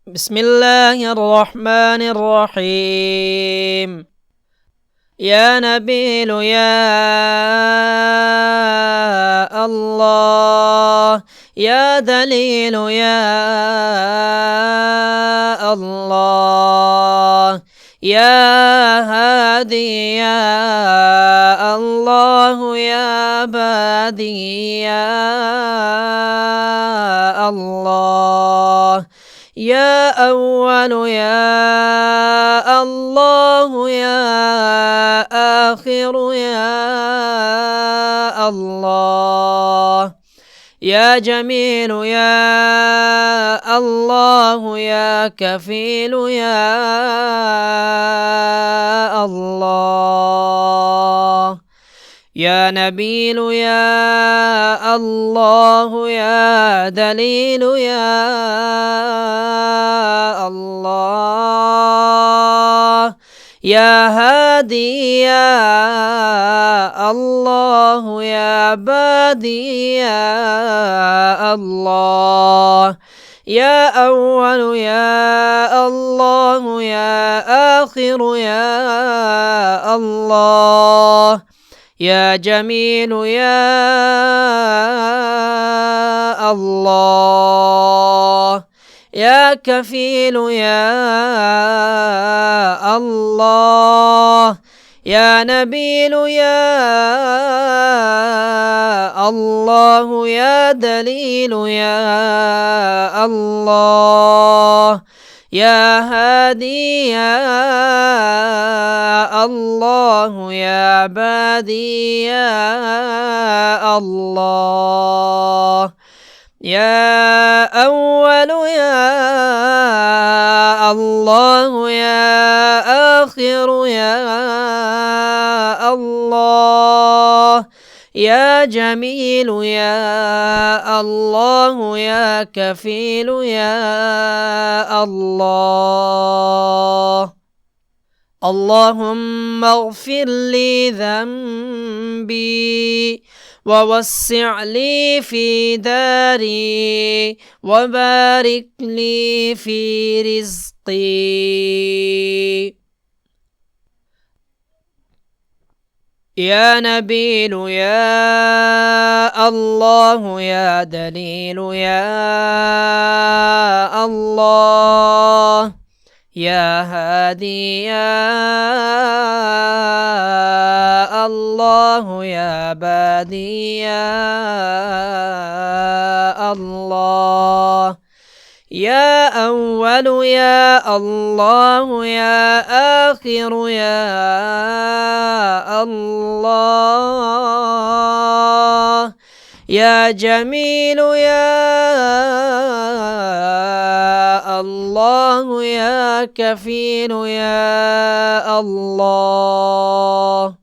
بسم الله الرحمن الرحيم. يا نبيل يا الله، يا دليل يا الله، يا هادي يا الله، يا بادي يا الله، يا أول يا الله، يا آخر يا الله، يا جميل يا الله، يا كفيل يا الله، يا نبيل يا الله، يا دليل يا الله، يا هادي يا الله، يا بادي يا الله، يا أول يا الله، يا آخر يا الله، يا جميل يا الله، يا كفيل يا الله، يا نبيل يا الله، يا دليل يا الله، يا هادي يا الله، يا بادي يا الله، يا أول يا الله، يا آخر يا الله، يا جميل يا الله، يا كفيل يا الله. اللهم اغفر لي ذنبي، ووسع لي في داري، وبارك لي في رزقي. يا نبيل يا الله، يا دليل يا الله، يا هادي يا الله، يا بادي يا الله، يا أول يا الله، يا آخر يا الله، يا جميل يا الله، يا كفيل يا الله،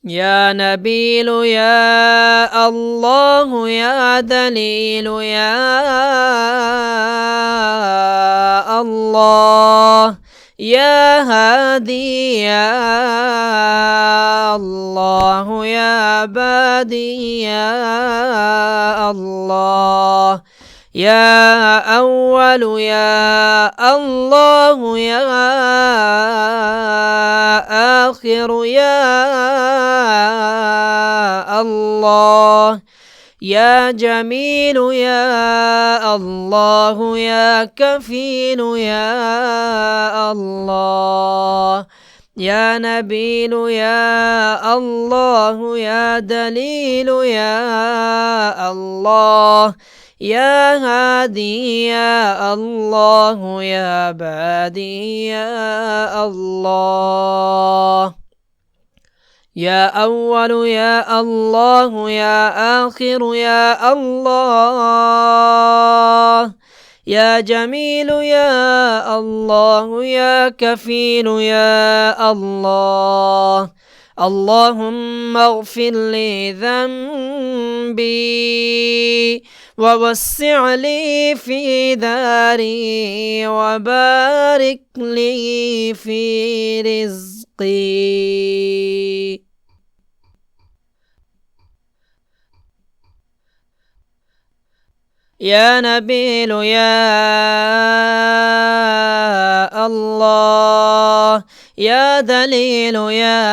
يا نبيل يا الله، يا دليل يا الله، يا هادي يا الله، يا بادي يا الله، يا أول يا الله، يا آخر يا الله، يا جميل يا الله، يا كفيل يا الله، يا نبيل يا الله، يا دليل يا الله، يا هادي يا الله، يا بادي يا الله، يا أول يا الله، يا آخر يا الله، يا جميل يا الله، يا كفيل يا الله. اللهم اغفر لي ذنبي، ووسع لي في داري، وبارك لي في رزقي. يا نبيل يا الله يا دليل يا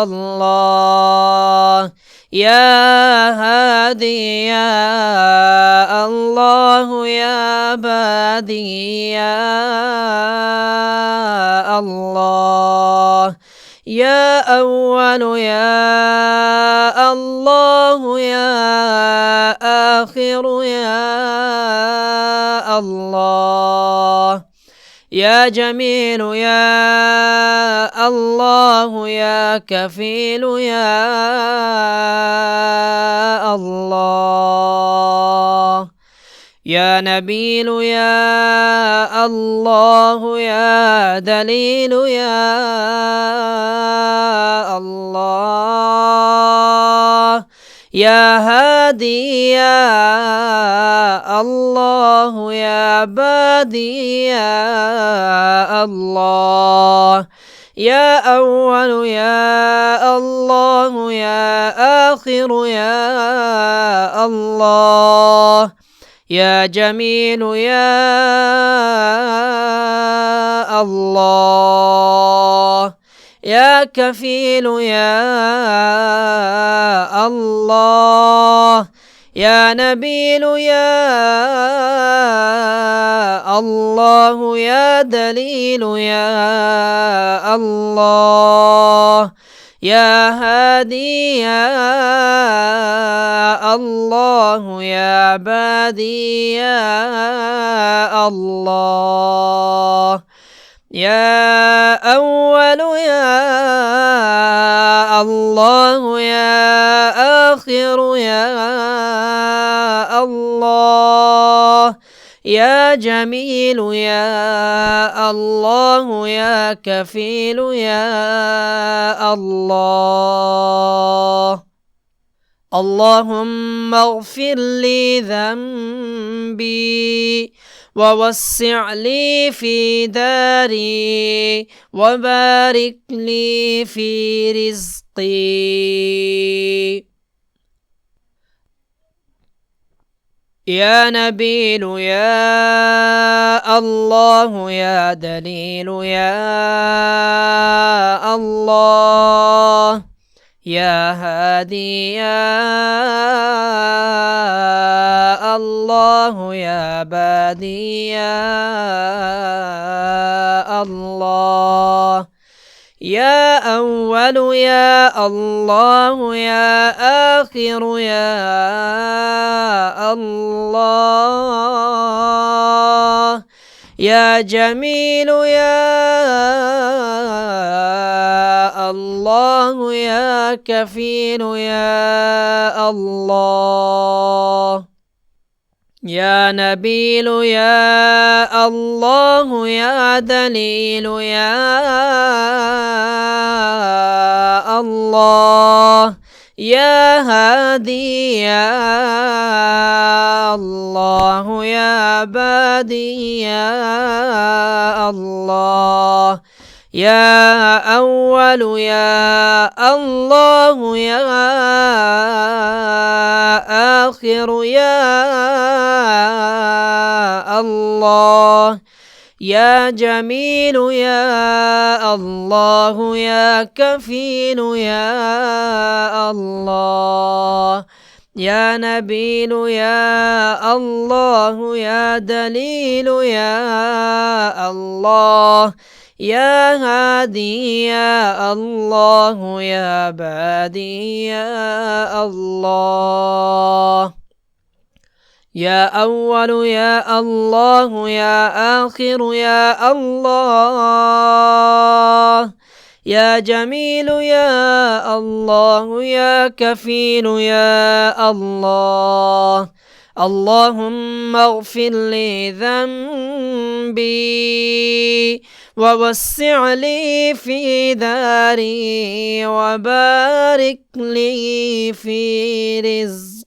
الله يا هادي يا الله يا بادي يا الله يا أول يا الله يا آخر يا الله يا جميل يا الله يا كفيل يا الله يا نبيل يا الله يا دليل يا الله يا هادي يا الله يا بادي يا الله يا أول يا الله يا آخر يا الله يا جميل يا الله يا كفيل يا الله يا نبيل يا الله يا دليل يا الله يا هادي يا الله يا بادي يا الله يا أول يا الله يا آخر يا الله يا جميل يا الله يا كفيل يا الله اللهم اغفر لي ذنبي ووسع لي في داري وبارك لي في رزقي يا نبيل يا الله يا دليل يا الله يا هادي يا الله يا بادي يا الله يا أول يا الله يا آخر يا الله يا جميل يا الله يا كفيل يا الله يا نبيل يا الله يا دليل يا الله يا هادي يا الله يا بادي يا الله يا أول يا الله يا آخر يا الله يا جميل يا الله يا كفيل يا الله يا نبيل يا الله يا دليل يا الله يا هادي يا الله يا بادي يا الله يا أول يا الله يا آخر يا الله يا جميل يا الله يا كفيل يا الله اللهم اغفر لي ذنبي ووسع لي في داري وبارك لي في رزقي